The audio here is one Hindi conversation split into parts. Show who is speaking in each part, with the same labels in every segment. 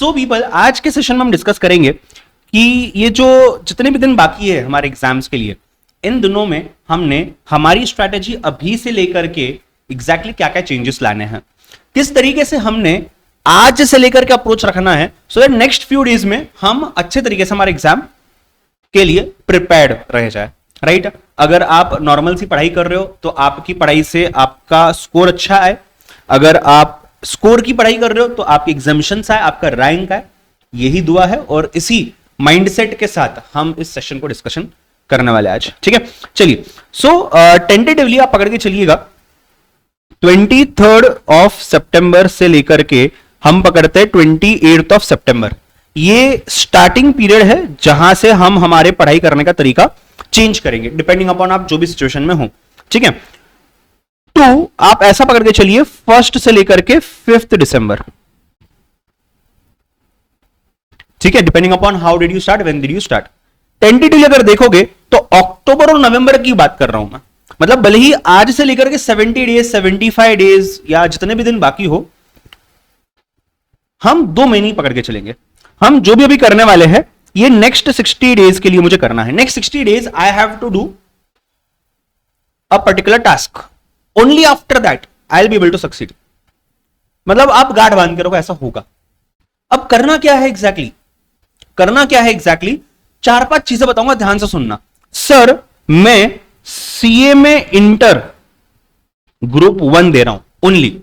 Speaker 1: सो पीपल, आज के सेशन में हम डिस्कस करेंगे कि ये जो जितने भी दिन बाकी है हमारे एग्जाम्स के लिए, इन दिनों में हमने हमारी स्ट्रैटेजी अभी से लेकर के एग्जैक्टली क्या क्या चेंजेस लाने हैं, किस तरीके से हमने आज से लेकर के अप्रोच रखना है, so that next few days में हम अच्छे तरीके से हमारे एग्जाम के लिए प्रिपेयर्ड रह जाए। राइट अगर आप नॉर्मल सी पढ़ाई कर रहे हो तो आपकी पढ़ाई से आपका स्कोर अच्छा आए, अगर आप स्कोर की पढ़ाई कर रहे हो तो आपकी एग्जामिशंस आए, आपका रैंक आए, यही दुआ है। और इसी माइंडसेट के साथ हम इस सेशन को डिस्कशन करने वाले आज। ठीक है, चलिए। सो टेंटेटिवली आप पकड़ के चलिएगा 23 ऑफ सितंबर से लेकर के हम पकड़ते हैं 28 ऑफ सितंबर। ये स्टार्टिंग पीरियड है जहां से हम हमारे पढ़ाई करने का तरीका चेंज करेंगे डिपेंडिंग अपॉन आप जो भी सिचुएशन में हो। ठीक है, तो आप ऐसा पकड़ के चलिए 1 से लेकर के 5 दिसंबर। ठीक है, depending upon how did you start, when did you start. Tentatively अगर देखोगे तो अक्टूबर और नवंबर की बात कर रहा हूं मैं, मतलब भले ही आज से लेकर के 70 डेज 75 डेज या जितने भी दिन बाकी हो, हम 2 महीने ही पकड़ के चलेंगे। हम जो भी अभी करने वाले हैं ये नेक्स्ट 60 डेज के लिए मुझे करना है। Next 60 days I have to do a particular task, only after that I will be able to succeed. मतलब आप गांठ बांध के रखो, ऐसा होगा। अब करना क्या है एग्जैक्टली, करना क्या है एग्जैक्टली, 4-5 चीजें बताऊंगा, ध्यान से सुनना। सर मैं सीए में इंटर ग्रुप 1 दे रहा हूं ओनली,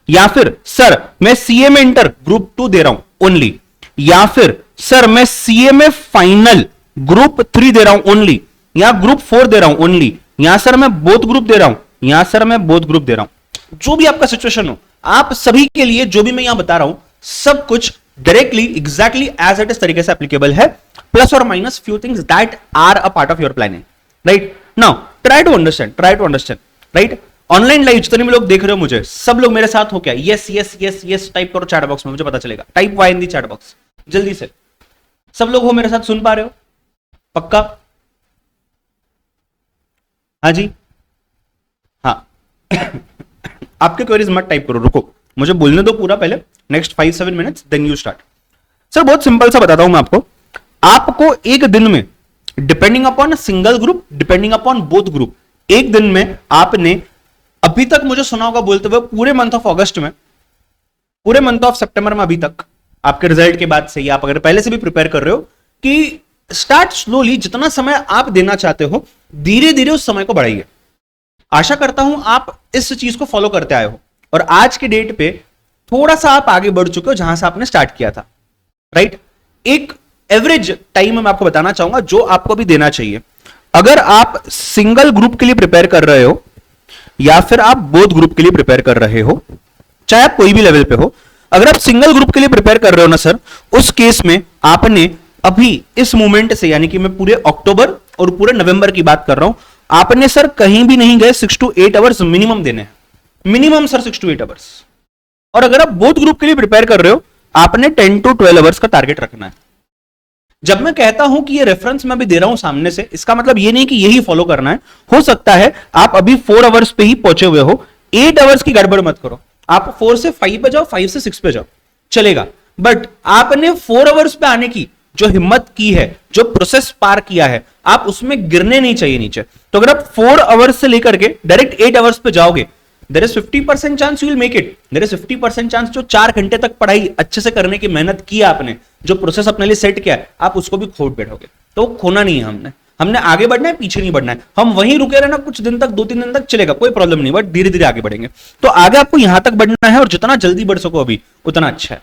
Speaker 1: या फिर सर मैं सीए में इंटर ग्रुप 2 दे रहा हूं ओनली, या फिर सर मैं सीए में फाइनल ग्रुप 3 दे रहा हूं ओनली, या ग्रुप 4 दे रहा हूं ओनली, या सर मैं बोथ ग्रुप दे रहा हूं, या सर मैं बोथ ग्रुप दे रहा हूं। जो भी आपका सिचुएशन हो, आप सभी के लिए जो भी मैं यहां बता रहा हूं सब कुछ directly exactly as it is तरीके से एप्लीकेबल है, प्लस और minus few things that are a part of your planning. Right now try to understand. Right online live जितने भी लोग देख रहे हो मुझे, सब लोग मेरे साथ हो क्या? Yes yes yes yes type करो चैट बॉक्स में, मुझे पता चलेगा। Type Y in the chat box जल्दी से। सब लोग हो मेरे साथ, सुन पा रहे हो? पक्का? हाँ जी, हाँ। आपके क्वेरीज मत टाइप करो, रुको मुझे बोलने दो पूरा पहले, next 5-7 minutes then you start. Sir बहुत सिंपल सा बताता हूं मैं आपको एक दिन में depending upon single group, depending upon both group, एक दिन में आपने अभी तक मुझे सुना होगा बोलते हुए पूरे मंथ ऑफ अगस्त में, पूरे मंथ ऑफ सितंबर में, अभी तक आपके रिजल्ट के बाद से, या आप अगर पहले से भी प्रिपेयर कर रहे हो, कि स्टार्ट स्लोली, जितना समय आप देना चाहते हो धीरे धीरे उस समय को बढ़ाइए। आशा करता हूं आप इस चीज को फॉलो करते आए हो और आज के डेट पे थोड़ा सा आप आगे बढ़ चुके हो जहां से आपने स्टार्ट किया था। राइट एक एवरेज टाइम मैं आपको बताना चाहूंगा जो आपको भी देना चाहिए। अगर आप सिंगल ग्रुप के लिए प्रिपेयर कर रहे हो या फिर आप बोथ ग्रुप के लिए प्रिपेयर कर रहे हो, चाहे आप कोई भी लेवल पे हो, अगर आप सिंगल ग्रुप के लिए प्रिपेयर कर रहे हो ना सर, उस केस में आपने अभी इस मोमेंट से, यानी कि मैं पूरे अक्टूबर और पूरे नवंबर की बात कर रहा हूं, आपने सर कहीं भी नहीं गए 6 to 8 आवर्स मिनिमम देने हैं, मिनिमम सर 6 to 8 आवर्स। और अगर आप बोथ ग्रुप के लिए प्रिपेयर कर रहे हो, आपने 10 to 12 आवर्स का टारगेट रखना है। जब मैं कहता हूं कि ये रेफरेंस मैं भी दे रहा हूं सामने से, इसका मतलब ये नहीं कि यही फॉलो करना है। हो सकता है आप अभी 4 आवर्स पे ही पहुंचे हुए हो, 8 आवर्स की गड़बड़ मत करो। आप 4 से 5 पे जाओ, 5 से 6 पे जाओ, चलेगा। बट आपने 4 आवर्स पे आने की जो हिम्मत की है, जो प्रोसेस पार किया है, आप उसमें गिरने नहीं चाहिए नीचे। तो अगर आप 4 आवर्स से लेकर के डायरेक्ट 8 आवर्स पे जाओगे, there is 50% chance you will make it. There is 50% chance जो 4 घंटे तक पढ़ाई अच्छे से करने की मेहनत की आपने, जो प्रोसेस अपने लिए सेट किया है, आप उसको भी खो बैठोगे। तो खोना नहीं है हमने आगे बढ़ना है, पीछे नहीं बढ़ना है। हम वहीं रुके रहना कुछ दिन तक, 2-3 दिन तक चलेगा, कोई प्रॉब्लम नहीं, बट धीरे धीरे आगे बढ़ेंगे। तो आगे आपको यहां तक बढ़ना है और जितना जल्दी बढ़ सको अभी उतना अच्छा है।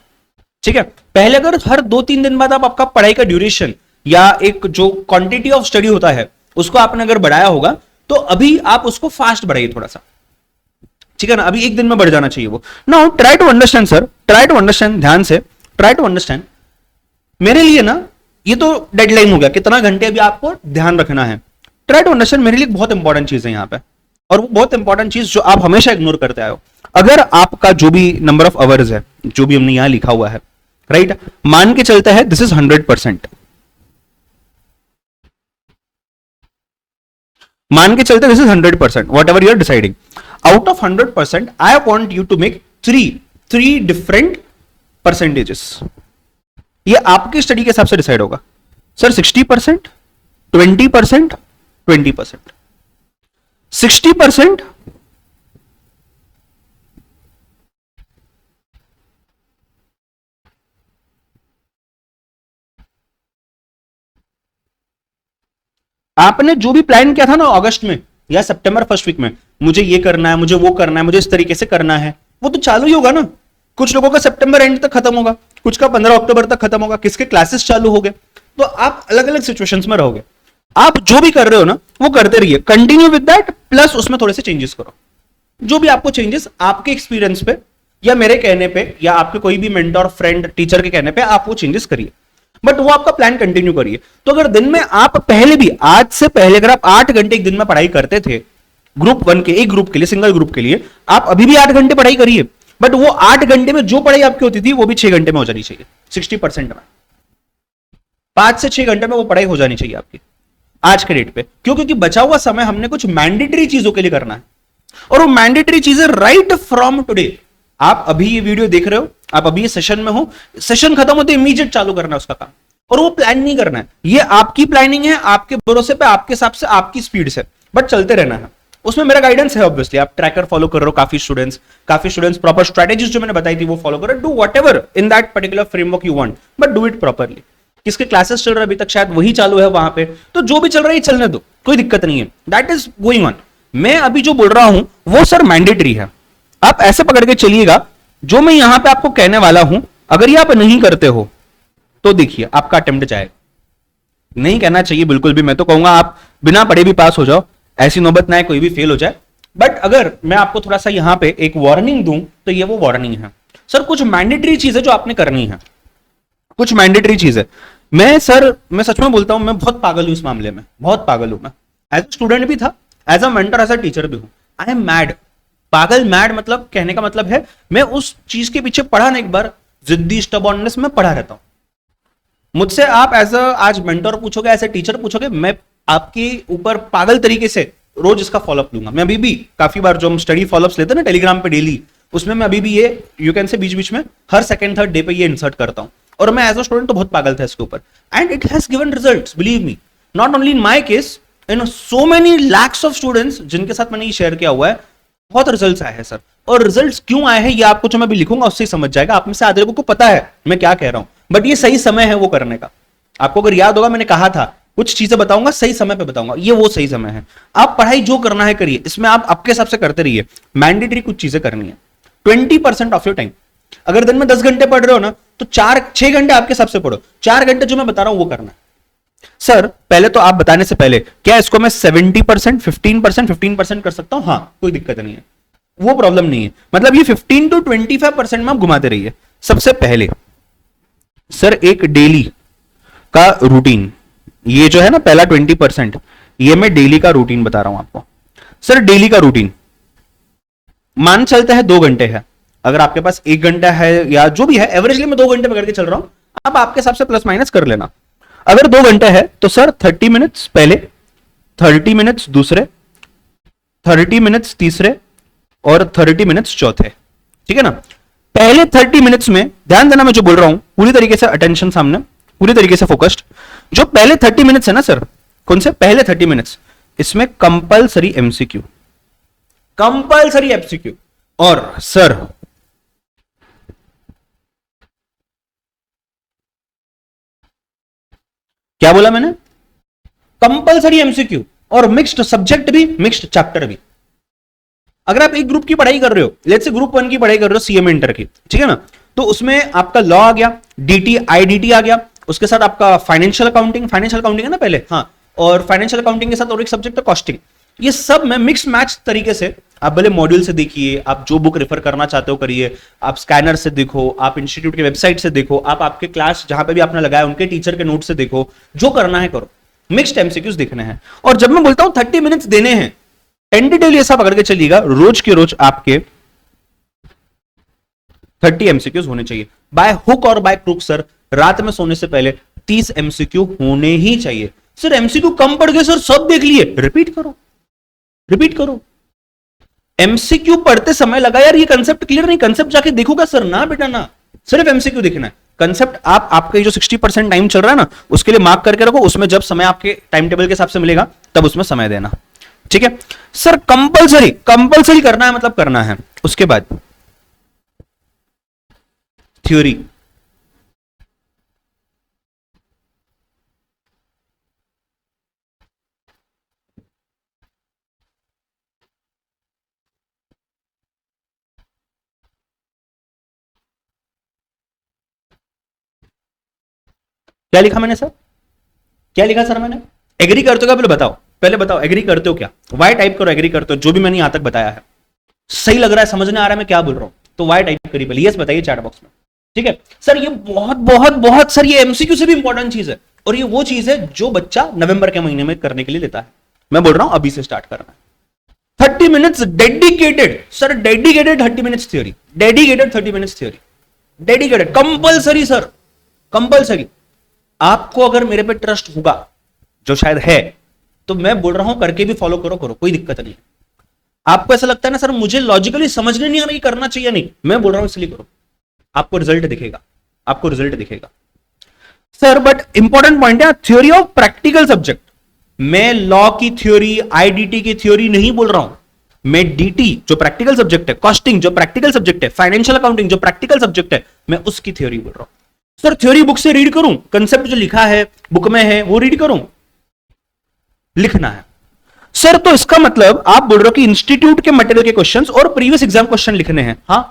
Speaker 1: ठीक है, पहले अगर हर 2-3 दिन बाद आप आपका पढ़ाई का ड्यूरेशन या एक जो क्वांटिटी ऑफ स्टडी होता है उसको आपने अगर बढ़ाया होगा, तो अभी आप उसको फास्ट बढ़ाइए थोड़ा सा। ठीक है ना, अभी एक दिन में बढ़ जाना चाहिए वो। Now try to understand sir, try to understand, ध्यान से ट्राई टू अंडरस्टैंड। मेरे लिए ना ये तो डेडलाइन हो गया, कितना घंटे अभी आपको ध्यान रखना है। ट्राई टू अंडरस्टैंड मेरे लिए बहुत इंपॉर्टेंट चीज है यहाँ पे, और वो बहुत इंपॉर्टेंट चीज जो आप हमेशा इग्नोर करते आए हो। अगर आपका जो भी नंबर ऑफ आवर्स है, जो भी हमने यहां लिखा हुआ है, राइट, मान के चलता है दिस इज 100%, मान के चलते this is 100%, whatever you are deciding. Out of 100% I want you to make 3 different percentages. ये आपकी स्टडी के हिसाब से डिसाइड होगा। सर 60%, 20%, 20%, 60%, आपने जो भी प्लान किया था ना अगस्त में या सितंबर फर्स्ट वीक में, मुझे ये करना है, मुझे वो करना है, मुझे इस तरीके से करना है, वो तो चालू ही होगा ना। कुछ लोगों का सितंबर एंड तक खत्म होगा, कुछ का 15 अक्टूबर तक खत्म होगा, किसके क्लासेस चालू हो गए, तो आप अलग अलग सिचुएशंस में रहोगे। आप जो भी कर रहे हो ना वो करते रहिए, कंटिन्यू विद दैट, प्लस उसमें थोड़े से चेंजेस करो। जो भी आपको चेंजेस आपके एक्सपीरियंस पे या मेरे कहने पे या आपके कोई भी मेंटर, फ्रेंड, टीचर के कहने पे आप वो चेंजेस करिए, बट वो आपका प्लान कंटिन्यू करिए। तो अगर दिन में आप पहले भी, आज से पहले अगर आप 8 घंटे एक दिन में पढ़ाई करते थे ग्रुप 1 के, एक ग्रुप के लिए, सिंगल ग्रुप के लिए, आप अभी भी 8 घंटे पढ़ाई करिए, बट वो 8 घंटे में जो पढ़ाई आपकी होती थी वो भी 6 घंटे में हो जानी चाहिए। 60% में 5 से 6 घंटे में वो पढ़ाई हो जानी चाहिए आपकी आज के डेट पे। क्यों? क्योंकि बचा हुआ समय हमने कुछ मैंडेटरी चीजों के लिए करना है, और वो मैंडेटरी चीजें राइट फ्रॉम टुडे। आप अभी ये वीडियो देख रहे हो, आप अभी ये सेशन में हो, सेशन खत्म होते इमीडिएट चालू करना है उसका काम, और वो प्लान नहीं करना है। ये आपकी प्लानिंग है, आपके भरोसे पे, आपके हिसाब से, आपकी स्पीड से, बट चलते रहना है। उसमें मेरा गाइडेंस है ऑब्वियसली। आप ट्रैकर फॉलो कर रहे हो, काफी स्टूडेंट्स प्रॉपर स्ट्रेटेजीज जो मैंने बताई थी वो फॉलो करो। Do whatever in that particular framework you want, but do it properly. किसके क्लासेस चल रहे हैं अभी तक, शायद वही चालू है वहां पे, तो जो भी चल रहा है चलने दो, कोई दिक्कत नहीं है, दैट इज गोइंग ऑन। मैं अभी जो बोल रहा हूं वो सर मैंडेटरी है। आप ऐसे पकड़ के चलिएगा, जो मैं यहां पे आपको कहने वाला हूं, अगर ये आप नहीं करते हो तो देखिए आपका अटेम्प्ट जाएगा। नहीं कहना चाहिए बिल्कुल भी, मैं तो कहूंगा आप बिना पढ़े भी पास हो जाओ, ऐसी नौबत ना है कोई भी फेल हो जाए। बट अगर मैं आपको थोड़ा सा यहां पे एक वार्निंग दूं तो ये वो वार्निंग है सर, कुछ मैंडेटरी चीजें जो आपने करनी है, कुछ मैंडेटरी चीजें। मैं सच में बोलता हूं, मैं बहुत पागल हूं इस मामले में, बहुत पागल हूं मैं। एज अ स्टूडेंट भी था, as a mentor, as a teacher भी हूं। I am mad. पागल, मैड मतलब कहने का मतलब है मैं उस चीज के पीछे पढ़ा ना, एक बार जिद्दी स्टबॉर्ननेस में पढ़ा रहता हूं। मुझसे आप एज अ आज मेंटर पूछोगे, एज अ टीचर पूछोगे, मैं आपके ऊपर पागल तरीके से रोज इसका फॉलोअप लूंगा। मैं अभी भी काफी बार जो हम स्टडी फॉलोअप्स लेते हैं ना टेलीग्राम पे डेली, उसमें मैं अभी भी ये यू कैन से बीच बीच में हर सेकंड थर्ड डे पे ये इंसर्ट करता हूं। और मैं एज अ स्टूडेंट तो बहुत पागल था इसके ऊपर, and it has given results, believe me. Not only in my case, in so many lakhs of students जिनके साथ मैंने ये शेयर किया हुआ है, बहुत रिजल्ट्स आए हैं सर। और रिजल्ट्स क्यों आए हैं ये आपको जो मैं भी लिखूंगा उससे ही समझ जाएगा। आप में से आधे लोगों को पता है मैं क्या कह रहा हूं, बट ये सही समय है वो करने का। आपको अगर याद होगा मैंने कहा था कुछ चीजें बताऊंगा, सही समय पे बताऊंगा, ये वो सही समय है। आप पढ़ाई जो करना है करिए, इसमें आप आपके हिसाब से करते रहिए। मैंडेटरी कुछ चीजें करनी है। 20% ऑफ योर टाइम, अगर दिन में 10 घंटे पढ़ रहे हो ना, तो 6 घंटे आपके हिसाब से पढ़ो। 4 घंटे जो मैं बता रहा हूं वो करना है। सर पहले तो आप बताने से पहले, क्या इसको मैं 70%, 15% कर सकता हूं? हाँ, कोई दिक्कत नहीं है, वो प्रॉब्लम नहीं है। मतलब ये 15 to 25% में आप घुमाते रहिए। सबसे पहले सर एक डेली का रूटीन, ये जो है ना पहला 20%, ये मैं डेली का रूटीन बता रहा हूं आपको। सर डेली का रूटीन मान चलते हैं 2 घंटे है। अगर आपके पास 1 घंटा है या जो भी है, एवरेजली मैं 2 घंटे पकड़ के चल रहा हूं, आप आपके हिसाब से प्लस माइनस कर लेना। अगर 2 घंटे है तो सर 30 मिनट्स पहले, 30 मिनट्स दूसरे, 30 मिनट्स तीसरे और 30 मिनट्स चौथे। ठीक है ना? पहले 30 मिनट्स में ध्यान देना, मैं जो बोल रहा हूं पूरी तरीके से अटेंशन सामने, पूरी तरीके से फोकस्ड। जो पहले 30 मिनट्स है ना सर, कौन से पहले 30 मिनट्स, इसमें कंपलसरी एमसीक्यू, कंपलसरी एमसीक्यू। और सर क्या बोला मैंने? कंपलसरी एमसीक्यू और मिक्स्ड सब्जेक्ट भी, मिक्स्ड चैप्टर भी। अगर आप एक ग्रुप की पढ़ाई कर रहे हो, लेट्स से ग्रुप 1 की पढ़ाई कर रहे हो सीएमए इंटर की, ठीक है ना, तो उसमें आपका लॉ आ गया, डीटी आईडीटी आ गया, उसके साथ आपका फाइनेंशियल अकाउंटिंग है ना पहले, हाँ, और फाइनेंशियल अकाउंटिंग के साथ और एक सब्जेक्ट है कॉस्टिंग। ये सब में मिक्स मैच तरीके से आप भले मॉड्यूल से देखिए, आप जो बुक रेफर करना चाहते हो करिए, आप स्कैनर से देखो, आप इंस्टीट्यूट के वेबसाइट से देखो, आप आपके क्लास जहां पे भी आपने लगाया उनके टीचर के नोट से देखो, जो करना है करो। मिक्स्ड एमसीक्यूज देखने हैं। और जब मैं बोलता हूं 30 मिनट्स देने हैं, टेंटेटिवली ऐसा पकड़ के चलिएगा, रोज के रोज आपके 30 एमसीक्यूज होने चाहिए। बाय हुक और बाय क्रुक सर, रात में सोने से पहले 30 एमसीक्यू होने ही चाहिए। सर एमसीक्यू कम पड़ गए सर, सब देख लिए, रिपीट करो, रिपीट करो। एमसीक्यू पढ़ते समय लगा यार ये कंसेप्ट क्लियर नहीं, कंसेप्ट जाके देखोगा सर, ना बेटा ना, सिर्फ एमसीक्यू देखना है। कंसेप्ट आप आपका जो 60% टाइम चल रहा है ना, उसके लिए मार्क करके रखो, उसमें जब समय आपके टाइम टेबल के हिसाब से मिलेगा तब उसमें समय देना, ठीक है सर। कंपलसरी कंपलसरी करना है, मतलब करना है। उसके बाद थ्योरी, क्या लिखा मैंने सर, क्या लिखा सर मैंने? एग्री करते हो क्या, पहले बताओ, पहले बताओ एग्री करते हो क्या? वाई टाइप करो, एग्री करते हो, जो भी मैंने यहां तक बताया है सही लग रहा है, समझ में आ रहा है मैं क्या बोल रहा हूं, तो वाई टाइप करिए पहले, यस बताइए चैट बॉक्स में, ठीक है सर। ये बहुत बहुत बहुत सर, ये एमसीक्यू से भी इंपॉर्टेंट चीज है, और ये वो चीज है जो बच्चा नवंबर के महीने में करने के लिए लेता है। मैं बोल रहा हूं अभी से स्टार्ट करना है। 30 minutes dedicated sir, dedicated 30 minutes theory, dedicated 30 minutes theory, dedicated, compulsory sir, compulsory. आपको अगर मेरे पे ट्रस्ट होगा, जो शायद है, तो मैं बोल रहा हूं करके भी फॉलो करो, करो, कोई दिक्कत नहीं। आपको ऐसा लगता है ना सर मुझे लॉजिकली समझने नहीं आ रहा कि करना चाहिए नहीं, मैं बोल रहा हूं इसलिए करो, आपको रिजल्ट दिखेगा, आपको रिजल्ट दिखेगा सर। बट इंपॉर्टेंट पॉइंट है थ्योरी ऑफ प्रैक्टिकल सब्जेक्ट। मैं लॉ की थ्योरी, आईडीटी की थ्योरी नहीं बोल रहा हूं, मैं डीटी जो प्रैक्टिकल सब्जेक्ट है, कॉस्टिंग जो प्रैक्टिकल सब्जेक्ट है, फाइनेंशियल अकाउंटिंग जो प्रैक्टिकल सब्जेक्ट है, मैं उसकी थ्योरी बोल रहा हूं सर। थ्योरी बुक से रीड करूं, कंसेप्ट जो लिखा है बुक में है वो रीड करूं, लिखना है सर। तो इसका मतलब आप बोल रहे हो कि इंस्टीट्यूट के मटेरियल के क्वेश्चंस और प्रीवियस एग्जाम क्वेश्चन लिखने हैं, हाँ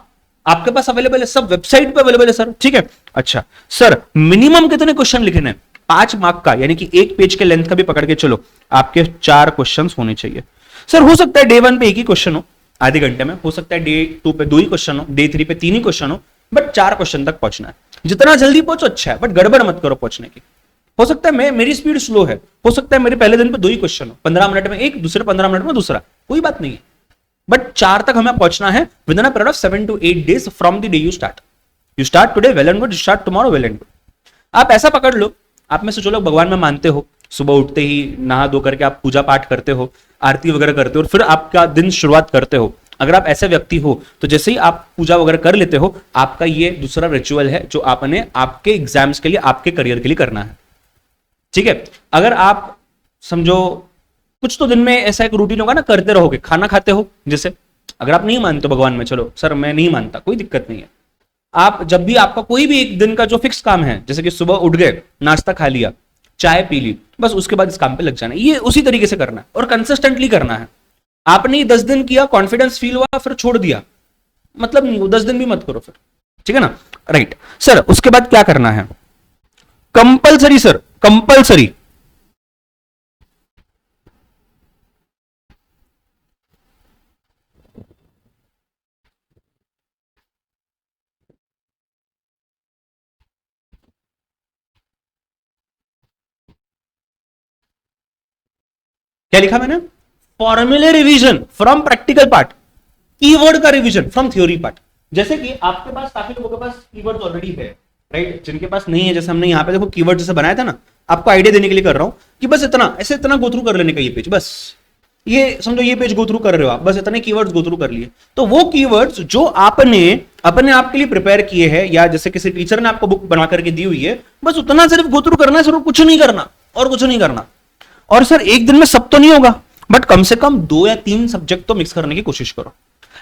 Speaker 1: आपके पास अवेलेबल है, सब वेबसाइट पे अवेलेबल है सर, ठीक है। अच्छा सर, मिनिमम कितने क्वेश्चन लिखने हैं? 5 मार्क का, यानी कि 1 पेज के लेंथ का भी पकड़ के चलो, आपके 4 क्वेश्चन होने चाहिए सर। हो सकता है डे 1 पे 1 ही क्वेश्चन हो आधे घंटे में, हो सकता है डे 2 पे 2 ही क्वेश्चन हो, डे 3 पे 3 ही क्वेश्चन हो, बट 4 क्वेश्चन तक पहुंचना है। जितना जल्दी पहुंचो अच्छा है, बट गड़बड़ मत करो पहुंचने की। हो सकता है मेरी स्पीड स्लो है, हो सकता है मेरे पहले दिन पे 2 ही क्वेश्चन हो, 15 मिनट में एक, दूसरे 15 मिनट में दूसरा, कोई बात नहीं है, बट 4 तक हमें पहुंचना है with in a period of 7 to 8 days from the day you start. You start today well and good, you start tomorrow well and good. आप ऐसा पकड़ लो, आप में से जो लोग भगवान में मानते हो, सुबह उठते ही नहा धो करके आप पूजा पाठ करते हो, आरती वगैरह करते हो, और फिर आपका दिन शुरुआत करते हो, अगर आप ऐसे व्यक्ति हो तो जैसे ही आप पूजा वगैरह कर लेते हो, आपका ये दूसरा रिचुअल है जो आपने आपके एग्जाम्स के लिए, आपके करियर के लिए करना है, ठीक है। अगर आप समझो कुछ तो दिन में ऐसा एक रूटीन होगा ना, करते रहोगे, खाना खाते हो जैसे, अगर आप नहीं मानते भगवान में, चलो सर मैं नहीं मानता, कोई दिक्कत नहीं है, आप जब भी आपका कोई भी एक दिन का जो फिक्स काम है, जैसे कि सुबह उठ गए, नाश्ता खा लिया, चाय पी ली, बस उसके बाद इस काम पे लग जाना है, ये उसी तरीके से करना है और कंसिस्टेंटली करना है। आपने 10 दिन किया, कॉन्फिडेंस फील हुआ, फिर छोड़ दिया, मतलब नहीं, वो 10 दिन भी मत करो फिर, ठीक है ना, राइट सर। उसके बाद क्या करना है? कंपलसरी सर, कंपलसरी क्या लिखा मैंने? फॉर्मूले revision from practical part, keyword का रिवीजन फ्रॉम थ्योरी पार्ट। जैसे कि आपके पास, काफी लोगों के पास कीवर्ड ऑलरेडी है, राइट, जिनके पास नहीं है, जैसे हमने यहाँ पे देखो कीवर्ड जैसे बनाया था ना, आपको आइडिया देने के लिए कर रहा हूं कि बस इतना, ऐसे इतना गो थ्रू कर लेने का ये पेज, बस ये समझो ये पेज गो थ्रू कर रहे हो आप, बस इतने कीवर्ड्स गो थ्रू कर लिए, तो वो कीवर्ड्स जो आपने अपने आप के लिए प्रिपेयर किए हैं, या जैसे किसी टीचर ने आपको बुक बना करके दी हुई है, बस उतना सिर्फ गो थ्रू करना है सर, कुछ नहीं करना, और कुछ नहीं करना। और सर एक दिन में सब तो नहीं होगा, बट कम से कम 2 या 3 सब्जेक्ट तो मिक्स करने की कोशिश करो।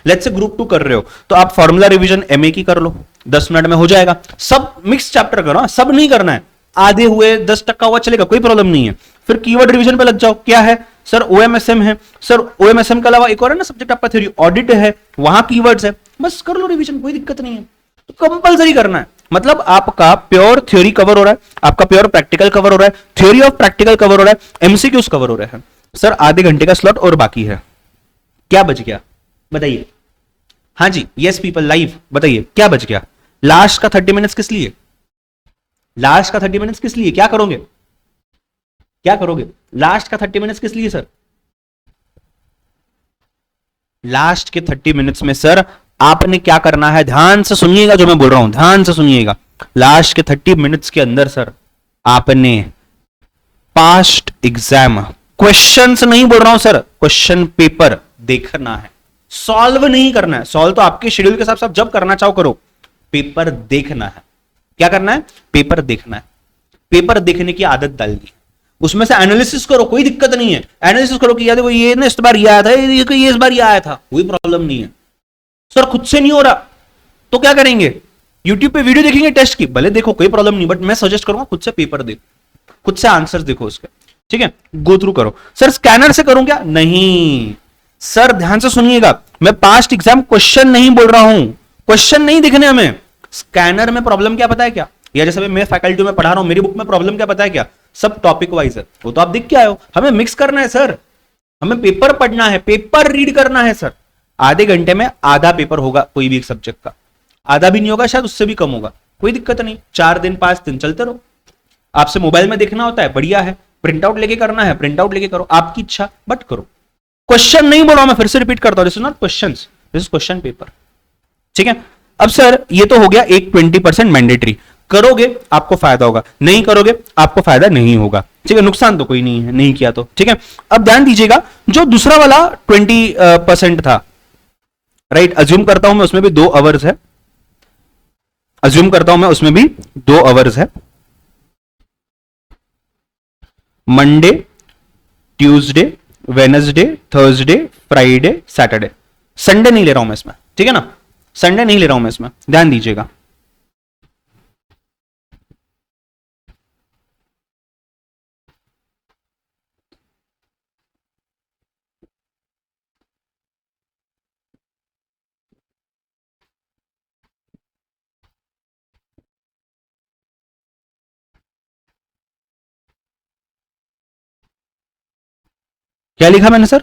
Speaker 1: लेट्स से ग्रुप 2 कर रहे हो तो आप फॉर्मूला रिवीजन एमए की कर लो, 10 मिनट में हो जाएगा। सब मिक्स चैप्टर करो, सब नहीं करना है, आधे हुए 10% हुआ चलेगा, कोई प्रॉब्लम नहीं है। फिर कीवर्ड रिवीजन पे लग जाओ, क्या है सर? ओएमएसएम है सर, ओएमएसएम के अलावा एक और है ना सब्जेक्ट आपका, थ्योरी ऑडिट है, वहां कीवर्ड्स है, बस कर लो रिवीजन, कोई दिक्कत नहीं है। तो कंपलसरी करना है, मतलब आपका प्योर थ्योरी कवर हो रहा है, आपका प्योर प्रैक्टिकल कवर हो रहा है, थ्योरी ऑफ प्रैक्टिकल कवर हो रहा है, एमसीक्यूज कवर हो रहे हैं सर। आधे घंटे का स्लॉट और बाकी है, क्या बच गया बताइए? हाँ जी, यस पीपल लाइव, बताइए क्या बच गया? लास्ट का 30 मिनट्स किस लिए? लास्ट का 30 मिनट्स किस लिए? क्या करोगे? क्या करोगे लास्ट का 30 मिनट्स किस लिए सर? लास्ट के 30 मिनट्स में सर आपने क्या करना है, ध्यान से सुनिएगा जो मैं बोल रहा हूं, ध्यान से सुनिएगा। लास्ट के 30 मिनट्स के अंदर सर आपने पास्ट एग्जाम क्वेश्चंस नहीं बोल रहा हूं सर, क्वेश्चन पेपर देखना है, सॉल्व नहीं करना है। सॉल्व तो आपके शेड्यूल के हिसाब से आप जब करना चाहो करो, पेपर देखना है, क्या करना है? पेपर देखना है, पेपर देखने की आदत डालनी, उसमें से एनालिसिस करो, कोई दिक्कत नहीं है। एनालिसिस करो कि यार देखो ये ना इस बार ये आया था, ये इस बार ये आया था, कोई प्रॉब्लम नहीं है। सर खुद से नहीं हो रहा तो क्या करेंगे? यूट्यूब पे वीडियो देखेंगे टेस्ट की, भले देखो कोई प्रॉब्लम नहीं, बट मैं सजेस्ट करूंगा खुद से पेपर देखो, खुद से आंसर देखो उसके, ठीक है, गो थ्रू करो। सर स्कैनर से करूं क्या? नहीं सर, ध्यान से सुनिएगा, मैं पास्ट एग्जाम क्वेश्चन नहीं बोल रहा हूं, क्वेश्चन नहीं दिखने हमें। स्कैनर में प्रॉब्लम क्या पता है क्या? या जैसे मैं फैकल्टी में पढ़ा रहा हूं, मेरी बुक में प्रॉब्लम क्या पता है क्या? सब टॉपिक वाइज है, वो तो आप देख के आए हो। हमें मिक्स करना है सर, हमें पेपर पढ़ना है, पेपर रीड करना है सर। आधे घंटे में आधा पेपर होगा कोई भी एक सब्जेक्ट का, आधा भी नहीं होगा शायद, उससे भी कम होगा, कोई दिक्कत नहीं। 4 दिन 5 दिन चलते रहो। आपसे मोबाइल में देखना होता है, बढ़िया है, प्रिंट आउट लेके करना है, प्रिंट आउट लेके करो, आपकी इच्छा, बट करो। क्वेश्चन नहीं बोला, मैं फिर से रिपीट करता हूं, this is not questions, this is question paper, ठीक है। अब सर ये तो हो गया एक 20% मैंडेटरी, करोगे आपको फायदा होगा, नहीं करोगे आपको फायदा नहीं होगा, ठीक है, नुकसान तो कोई नहीं है नहीं किया तो, ठीक है। अब ध्यान दीजिएगा, जो दूसरा वाला 20% था, राइट, अज्यूम करता हूं मैं उसमें भी 2 आवर्स है, अज्यूम करता हूं मैं उसमें भी 2 आवर्स है, Monday, Tuesday, Wednesday, Thursday, Friday, Saturday, Sunday नहीं ले रहा हूं मैं इसमें, ठीक है ना, संडे नहीं ले रहा हूं मैं इसमें, ध्यान दीजिएगा। क्या लिखा मैंने सर?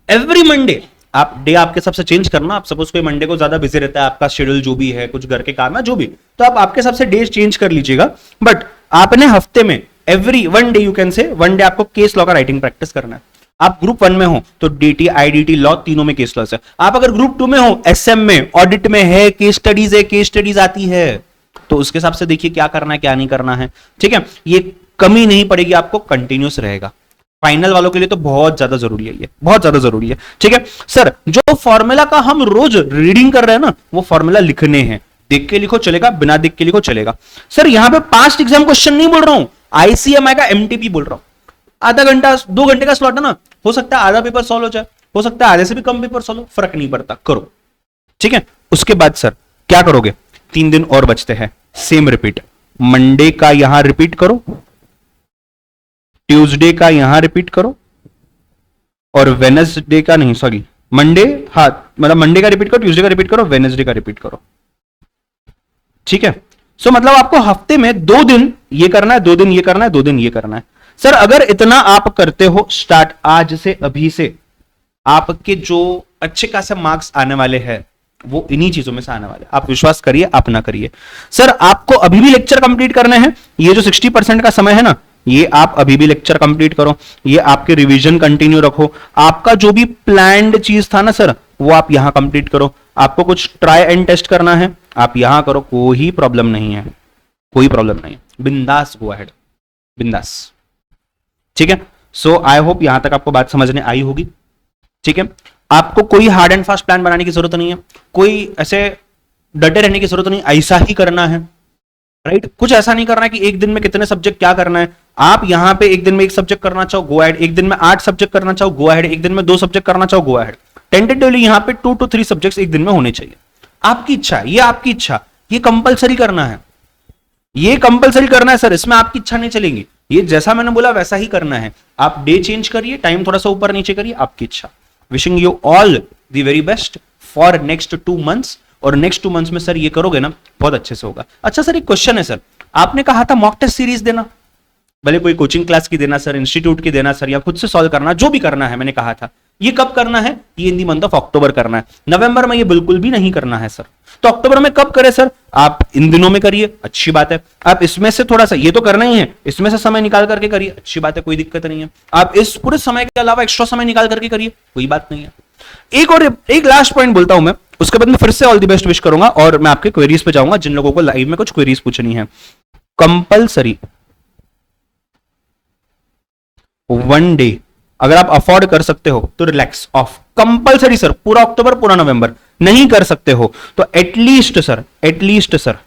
Speaker 1: एवरी मंडे आप डे आपके सबसे चेंज करना। आप सपोज कोई मंडे को ज्यादा बिजी रहता है, आपका शेड्यूल जो भी है, कुछ घर के काम है जो भी, तो आप आपके सबसे डे चेंज कर लीजिएगा। बट आपने हफ्ते में every 1 day, you can say 1 day आपको केस लॉ का राइटिंग प्रैक्टिस करना है। आप ग्रुप 1 में हो तो डीटी, आईडीटी, लॉ तीनों में केस लॉ है। आप अगर ग्रुप 2 में हो, एसएम में, ऑडिट में है, केस स्टडीज है, केस स्टडीज आती है, तो उसके हिसाब से देखिए क्या करना है क्या नहीं करना है, ठीक है। ये कमी नहीं पड़ेगी आपको, कंटिन्यूस रहेगा। फाइनल वालों के लिए तो बहुत ज्यादा जरूरी है, ये बहुत ज्यादा जरूरी है, ठीक है सर। जो फॉर्मूला का हम रोज रीडिंग कर रहे हैं ना, वो फॉर्मूला लिखने हैं, देख के लिखो चलेगा, बिना देख के लिखो चलेगा। सर यहां पे पास्ट एग्जाम क्वेश्चन नहीं बोल रहा हूं, आईसीएमआई का एमटीपी बोल रहा हूं। आधा घंटा 2 घंटे का स्लॉट है ना, हो सकता है आधा पेपर सॉल्व हो जाए, हो सकता है आधे से भी कम पेपर सॉल्व हो, फर्क नहीं पड़ता, करो, ठीक है। उसके बाद सर क्या करोगे? 3 दिन और बचते हैं, सेम रिपीट, मंडे का यहां रिपीट करो, ट्यूसडे का यहां रिपीट करो, और वेनसडे का नहीं, सॉरी मंडे, हाँ मतलब मंडे का रिपीट करो, ट्यूसडे का रिपीट करो, वेनसडे का रिपीट करो, ठीक है। सो मतलब आपको हफ्ते में 2 दिन ये करना है, 2 दिन ये करना है, 2 दिन ये करना है। सर अगर इतना आप करते हो स्टार्ट आज से, अभी से, आपके जो अच्छे खासे मार्क्स आने वाले हैं वो इन्हीं चीजों में से आने वाले। आप विश्वास करिए, आप ना करिए। सर आपको अभी भी लेक्चर कंप्लीट करने हैं, ये जो 60% का समय है ना, ये आप अभी भी लेक्चर कंप्लीट करो, ये आपके रिवीजन कंटिन्यू रखो। आपका जो भी प्लान्ड चीज था ना सर, वो आप यहां कंप्लीट करो। आपको कुछ ट्राई एंड टेस्ट करना है, आप यहां करो, कोई प्रॉब्लम नहीं है, कोई प्रॉब्लम नहीं है, बिंदास गो अहेड, बिंदास, ठीक है। सो आई होप यहां तक आपको बात समझने आई होगी, ठीक है। आपको कोई हार्ड एंड फास्ट प्लान बनाने की जरूरत नहीं है, कोई ऐसे डटे रहने की जरूरत नहीं, ऐसा ही करना है, राइट। कुछ ऐसा नहीं करना है कि एक दिन में कितने सब्जेक्ट क्या करना है। आप यहां पे एक दिन में 1 सब्जेक्ट करना चाहो, गो अहेड। एक दिन में 8 सब्जेक्ट करना चाहो, गो अहेड। एक दिन में 2 सब्जेक्ट करना चाहो, गो अहेड। टेंटेटिवली यहां पे 2 to 3 सब्जेक्ट्स एक दिन में होने चाहिए। आपकी इच्छा है, ये आपकी इच्छा, ये कंपलसरी करना है, ये कंपलसरी करना है सर, इसमें आपकी इच्छा नहीं चलेगी। ये जैसा मैंने बोला वैसा ही करना है। आप डे चेंज करिए, टाइम थोड़ा सा ऊपर नीचे करिए, आपकी इच्छा। Wishing you all the very best for next 2 months। और नेक्स्ट 2 months में सर ये करोगे ना, बहुत अच्छे से होगा। अच्छा सर एक क्वेश्चन है सर, आपने कहा था मॉक टेस्ट सीरीज देना, भले कोई कोचिंग क्लास की देना सर, इंस्टीट्यूट की देना सर, या खुद से सॉल्व करना, जो भी करना है, मैंने कहा था। ये कब करना है? ये इन दी मंथ ऑफ अक्टूबर करना है। नवंबर में ये बिल्कुल भी नहीं करना है सर। तो अक्टूबर में कब करें सर? आप इन दिनों में करिए, अच्छी बात है। आप इसमें से थोड़ा सा, ये तो करना ही है, इसमें से समय निकाल करके करिए, अच्छी बात है, कोई दिक्कत नहीं है। आप इस पूरे समय के अलावा एक्स्ट्रा समय निकाल करके करिए, कोई बात नहीं है। एक लास्ट पॉइंट बोलता हूं मैं, उसके बाद मैं फिर से ऑल द बेस्ट विश करूंगा और मैं आपके क्वेरीज पे जाऊंगा, जिन लोगों को लाइव में कुछ क्वेरीज पूछनी है। कंपलसरी 1 डे अगर आप अफोर्ड कर सकते हो तो रिलैक्स ऑफ, कंपलसरी सर, पूरा अक्टूबर पूरा नवंबर। नहीं कर सकते हो तो एटलीस्ट सर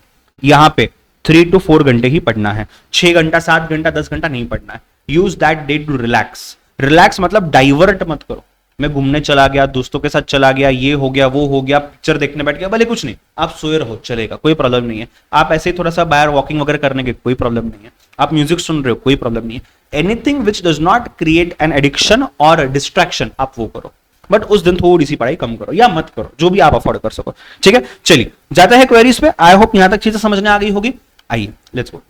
Speaker 1: यहां पे 3 to 4 घंटे ही पढ़ना है, 6 घंटा 7 घंटा 10 घंटा नहीं पढ़ना है। Use that day to relax. Relax मतलब डाइवर्ट मत करो, मैं घूमने चला गया, दोस्तों के साथ चला गया, ये हो गया वो हो गया, पिक्चर देखने बैठ गया, भले कुछ नहीं, आप सोए रहो चलेगा, कोई प्रॉब्लम नहीं है। आप ऐसे ही थोड़ा सा बाहर वॉकिंग वगैरह करने के, कोई प्रॉब्लम नहीं है। आप म्यूजिक सुन रहे हो, कोई प्रॉब्लम नहीं है। Anything which does not create an addiction और डिस्ट्रैक्शन, आप वो करो, बट उस दिन थोड़ी सी पढ़ाई कम करो या मत करो, जो भी आप अफोर्ड कर सको। ठीक है, चलिए जाते हैं क्वेरीज पे। आई होप यहां तक चीजें समझने आ गई होगी। आइए लेट्स गो।